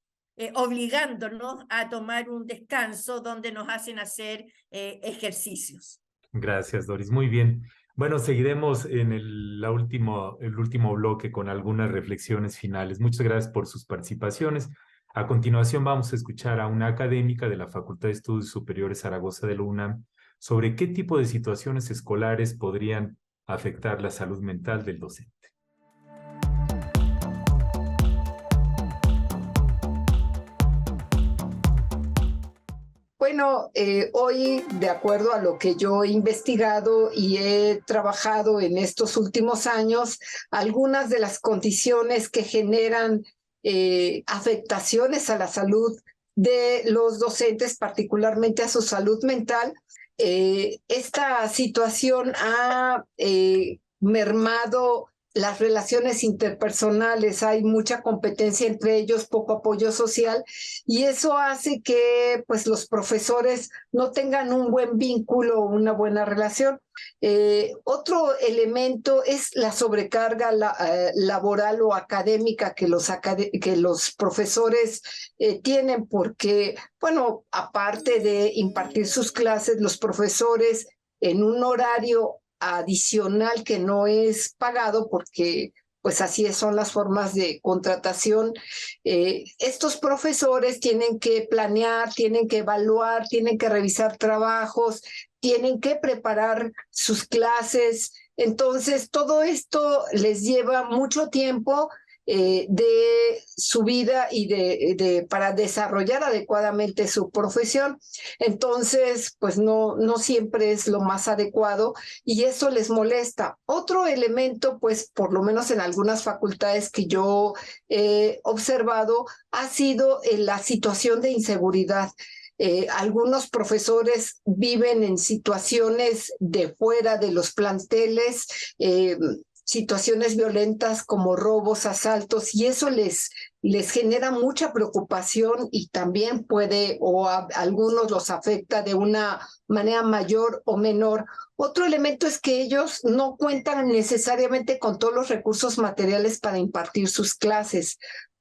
obligándonos a tomar un descanso, donde nos hacen hacer ejercicios. Gracias, Doris. Muy bien. Bueno, seguiremos en el último bloque con algunas reflexiones finales. Muchas gracias por sus participaciones. A continuación vamos a escuchar a una académica de la Facultad de Estudios Superiores Zaragoza de la UNAM sobre qué tipo de situaciones escolares podrían afectar la salud mental del docente. Bueno, hoy, de acuerdo a lo que yo he investigado y he trabajado en estos últimos años, algunas de las condiciones que generan afectaciones a la salud de los docentes, particularmente a su salud mental, esta situación ha mermado las relaciones interpersonales, hay mucha competencia entre ellos, poco apoyo social, y eso hace que pues, los profesores no tengan un buen vínculo, una buena relación. Otro elemento es la sobrecarga laboral o académica que los profesores tienen, porque, bueno, aparte de impartir sus clases, los profesores en un horario adicional que no es pagado, porque pues así son las formas de contratación, estos profesores tienen que planear, tienen que evaluar, tienen que revisar trabajos, tienen que preparar sus clases. Entonces, todo esto les lleva mucho tiempo de su vida y para desarrollar adecuadamente su profesión. Entonces, pues no siempre es lo más adecuado y eso les molesta. Otro elemento, pues por lo menos en algunas facultades que yo he observado, ha sido la situación de inseguridad. Algunos profesores viven en situaciones de fuera de los planteles, situaciones violentas como robos, asaltos, y eso les genera mucha preocupación y también puede, a algunos los afecta de una manera mayor o menor. Otro elemento es que ellos no cuentan necesariamente con todos los recursos materiales para impartir sus clases.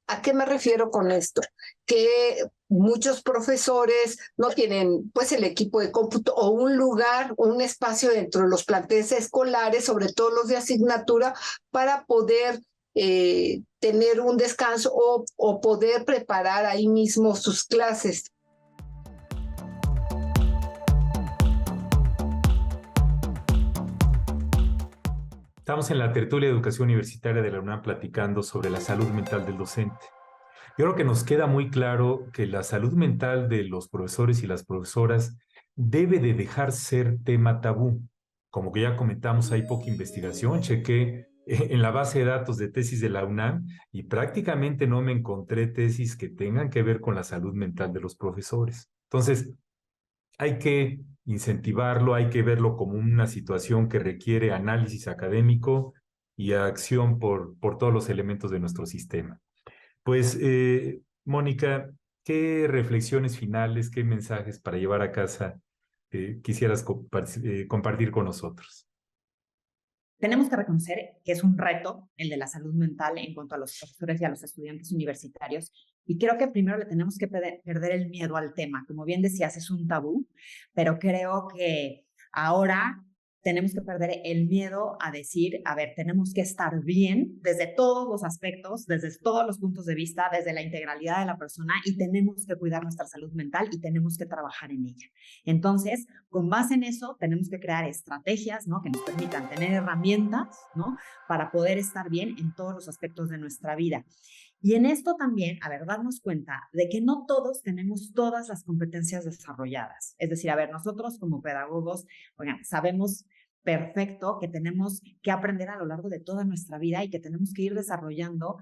¿A qué me refiero con esto? Que muchos profesores no tienen pues el equipo de cómputo o un lugar, un espacio dentro de los planteles escolares, sobre todo los de asignatura, para poder tener un descanso o poder preparar ahí mismo sus clases. Estamos en la tertulia de educación universitaria de la UNAM platicando sobre la salud mental del docente. Yo creo que nos queda muy claro que la salud mental de los profesores y las profesoras debe de dejar ser tema tabú. Como que ya comentamos, hay poca investigación. Chequé en la base de datos de tesis de la UNAM y prácticamente no me encontré tesis que tengan que ver con la salud mental de los profesores. Entonces, hay que incentivarlo, hay que verlo como una situación que requiere análisis académico y acción por todos los elementos de nuestro sistema. Pues, Mónica, ¿qué reflexiones finales, qué mensajes para llevar a casa quisieras compartir con nosotros? Tenemos que reconocer que es un reto el de la salud mental en cuanto a los profesores y a los estudiantes universitarios. Y creo que primero le tenemos que perder el miedo al tema. Como bien decías, es un tabú, pero creo que ahora tenemos que perder el miedo a decir, a ver, tenemos que estar bien desde todos los aspectos, desde todos los puntos de vista, desde la integralidad de la persona, y tenemos que cuidar nuestra salud mental y tenemos que trabajar en ella. Entonces, con base en eso, tenemos que crear estrategias, ¿no?, que nos permitan tener herramientas, ¿no?, para poder estar bien en todos los aspectos de nuestra vida. Y en esto también, a ver, darnos cuenta de que no todos tenemos todas las competencias desarrolladas. Es decir, a ver, nosotros como pedagogos, oigan, sabemos perfecto que tenemos que aprender a lo largo de toda nuestra vida y que tenemos que ir desarrollando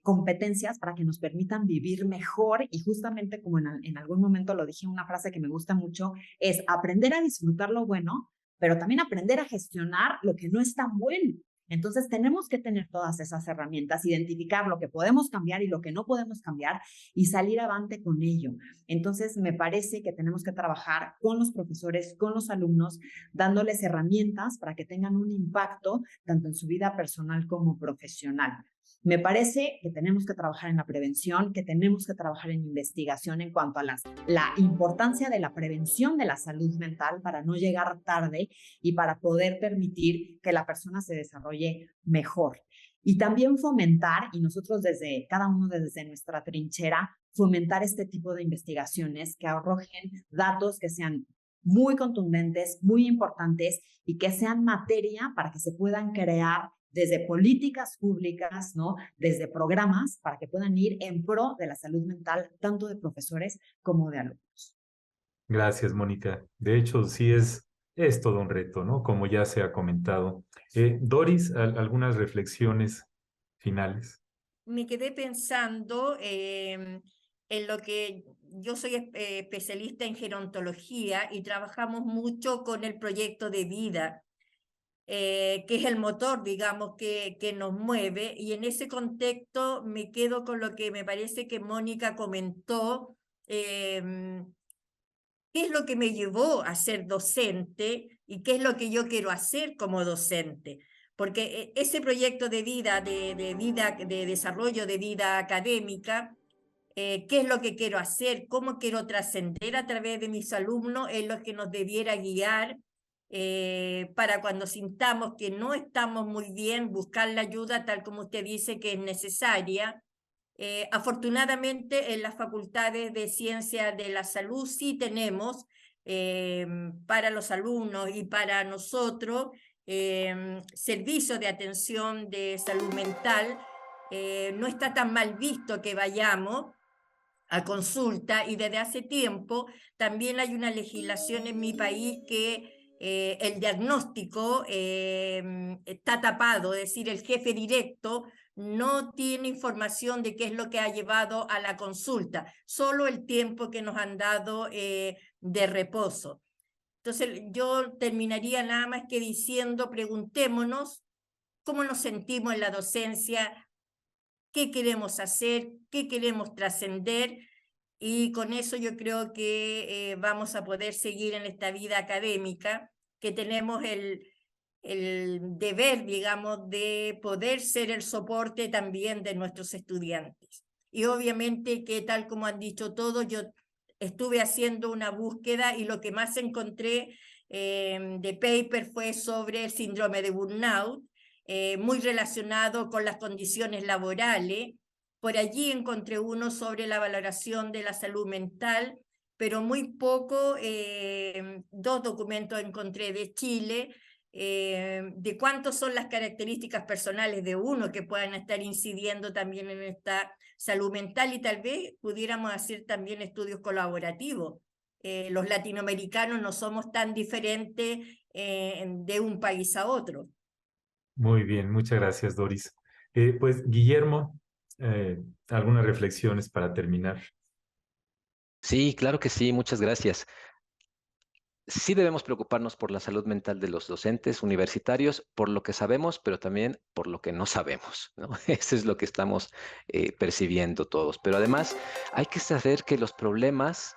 competencias para que nos permitan vivir mejor. Y justamente como en algún momento lo dije, una frase que me gusta mucho es aprender a disfrutar lo bueno, pero también aprender a gestionar lo que no es tan bueno. Entonces tenemos que tener todas esas herramientas, identificar lo que podemos cambiar y lo que no podemos cambiar y salir avante con ello. Entonces me parece que tenemos que trabajar con los profesores, con los alumnos, dándoles herramientas para que tengan un impacto tanto en su vida personal como profesional. Me parece que tenemos que trabajar en la prevención, que tenemos que trabajar en investigación en cuanto a la importancia de la prevención de la salud mental para no llegar tarde y para poder permitir que la persona se desarrolle mejor. Y también fomentar, y nosotros cada uno desde nuestra trinchera, fomentar este tipo de investigaciones que arrojen datos que sean muy contundentes, muy importantes y que sean materia para que se puedan crear desde políticas públicas, ¿no?, desde programas para que puedan ir en pro de la salud mental tanto de profesores como de alumnos. Gracias, Mónica. De hecho, sí es todo un reto, ¿no? Como ya se ha comentado. Doris, algunas reflexiones finales. Me quedé pensando en lo que yo soy especialista en gerontología y trabajamos mucho con el proyecto de vida, que es el motor, digamos, que nos mueve. Y en ese contexto me quedo con lo que me parece que Mónica comentó, qué es lo que me llevó a ser docente y qué es lo que yo quiero hacer como docente. Porque ese proyecto de vida, de desarrollo de vida académica, qué es lo que quiero hacer, cómo quiero trascender a través de mis alumnos, es lo que nos debiera guiar para cuando sintamos que no estamos muy bien, buscar la ayuda tal como usted dice que es necesaria. Afortunadamente en las facultades de Ciencias de la Salud sí tenemos para los alumnos y para nosotros servicios de atención de salud mental no está tan mal visto que vayamos a consulta, y desde hace tiempo también hay una legislación en mi país que el diagnóstico está tapado, es decir, el jefe directo no tiene información de qué es lo que ha llevado a la consulta, solo el tiempo que nos han dado de reposo. Entonces yo terminaría nada más que diciendo, preguntémonos cómo nos sentimos en la docencia, qué queremos hacer, qué queremos trascender, y con eso yo creo que vamos a poder seguir en esta vida académica, que tenemos el deber, digamos, de poder ser el soporte también de nuestros estudiantes. Y obviamente que, tal como han dicho todos, yo estuve haciendo una búsqueda y lo que más encontré de paper fue sobre el síndrome de burnout, muy relacionado con las condiciones laborales. Por allí encontré uno sobre la valoración de la salud mental, pero muy poco, 2 documentos encontré de Chile, de cuántas son las características personales de uno que puedan estar incidiendo también en esta salud mental, y tal vez pudiéramos hacer también estudios colaborativos. Los latinoamericanos no somos tan diferentes de un país a otro. Muy bien, muchas gracias, Doris. Pues, Guillermo, algunas reflexiones para terminar. Sí, claro que sí, muchas gracias. Sí debemos preocuparnos por la salud mental de los docentes universitarios, por lo que sabemos, pero también por lo que no sabemos, ¿no? Eso es lo que estamos percibiendo todos. Pero además hay que saber que los problemas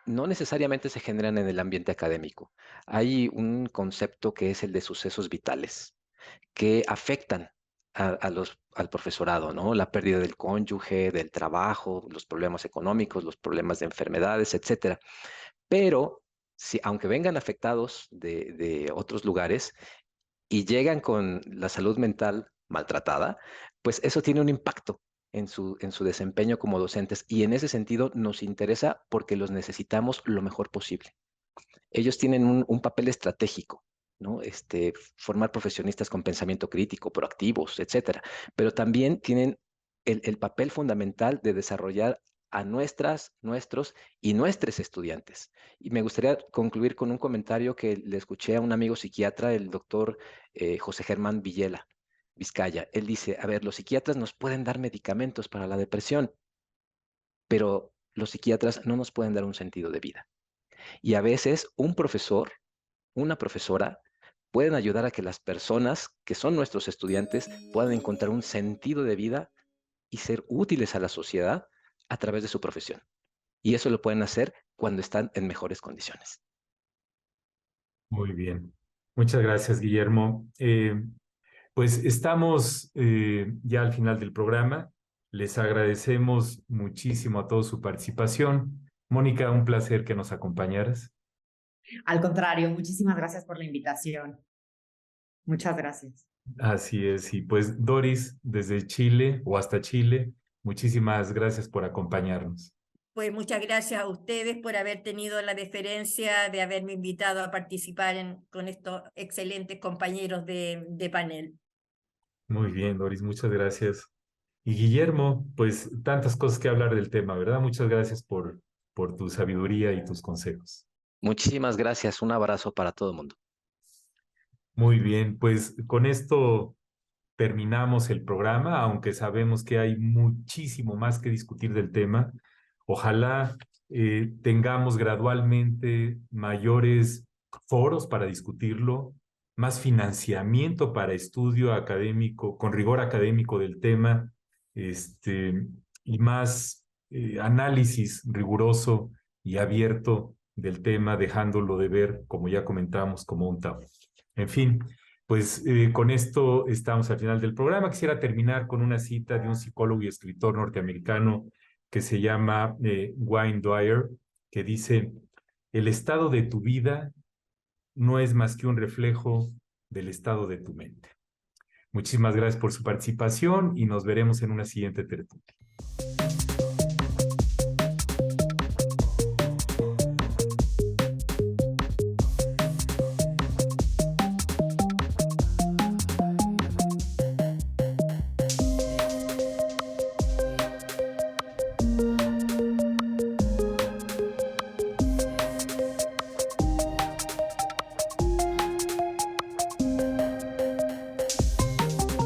no necesariamente se generan en el ambiente académico. Hay un concepto que es el de sucesos vitales, que afectan al profesorado, ¿no? La pérdida del cónyuge, del trabajo, los problemas económicos, los problemas de enfermedades, etcétera. Pero aunque vengan afectados de otros lugares y llegan con la salud mental maltratada, pues eso tiene un impacto en su desempeño como docentes, y en ese sentido nos interesa porque los necesitamos lo mejor posible. Ellos tienen un papel estratégico, ¿no? Formar profesionistas con pensamiento crítico, proactivos, etcétera. Pero también tienen el papel fundamental de desarrollar a nuestros y nuestros estudiantes. Y me gustaría concluir con un comentario que le escuché a un amigo psiquiatra, el doctor José Germán Villela Vizcaya. Él dice, a ver, los psiquiatras nos pueden dar medicamentos para la depresión, pero los psiquiatras no nos pueden dar un sentido de vida. Y a veces un profesor, una profesora, pueden ayudar a que las personas que son nuestros estudiantes puedan encontrar un sentido de vida y ser útiles a la sociedad a través de su profesión. Y eso lo pueden hacer cuando están en mejores condiciones. Muy bien. Muchas gracias, Guillermo. Pues estamos ya al final del programa. Les agradecemos muchísimo a todos su participación. Mónica, un placer que nos acompañaras. Al contrario, muchísimas gracias por la invitación. Muchas gracias. Así es. Y pues, Doris, desde Chile o hasta Chile, muchísimas gracias por acompañarnos. Pues muchas gracias a ustedes por haber tenido la deferencia de haberme invitado a participar con estos excelentes compañeros de panel. Muy bien, Doris, muchas gracias. Y Guillermo, pues tantas cosas que hablar del tema, ¿verdad? Muchas gracias por tu sabiduría y tus consejos. Muchísimas gracias. Un abrazo para todo el mundo. Muy bien, pues con esto terminamos el programa, aunque sabemos que hay muchísimo más que discutir del tema. Ojalá tengamos gradualmente mayores foros para discutirlo, más financiamiento para estudio académico, con rigor académico del tema, y más análisis riguroso y abierto del tema, dejándolo de ver, como ya comentamos, como un tabú. En fin, pues con esto estamos al final del programa. Quisiera terminar con una cita de un psicólogo y escritor norteamericano que se llama Wayne Dyer, que dice: el estado de tu vida no es más que un reflejo del estado de tu mente. Muchísimas gracias por su participación y nos veremos en una siguiente tertulia.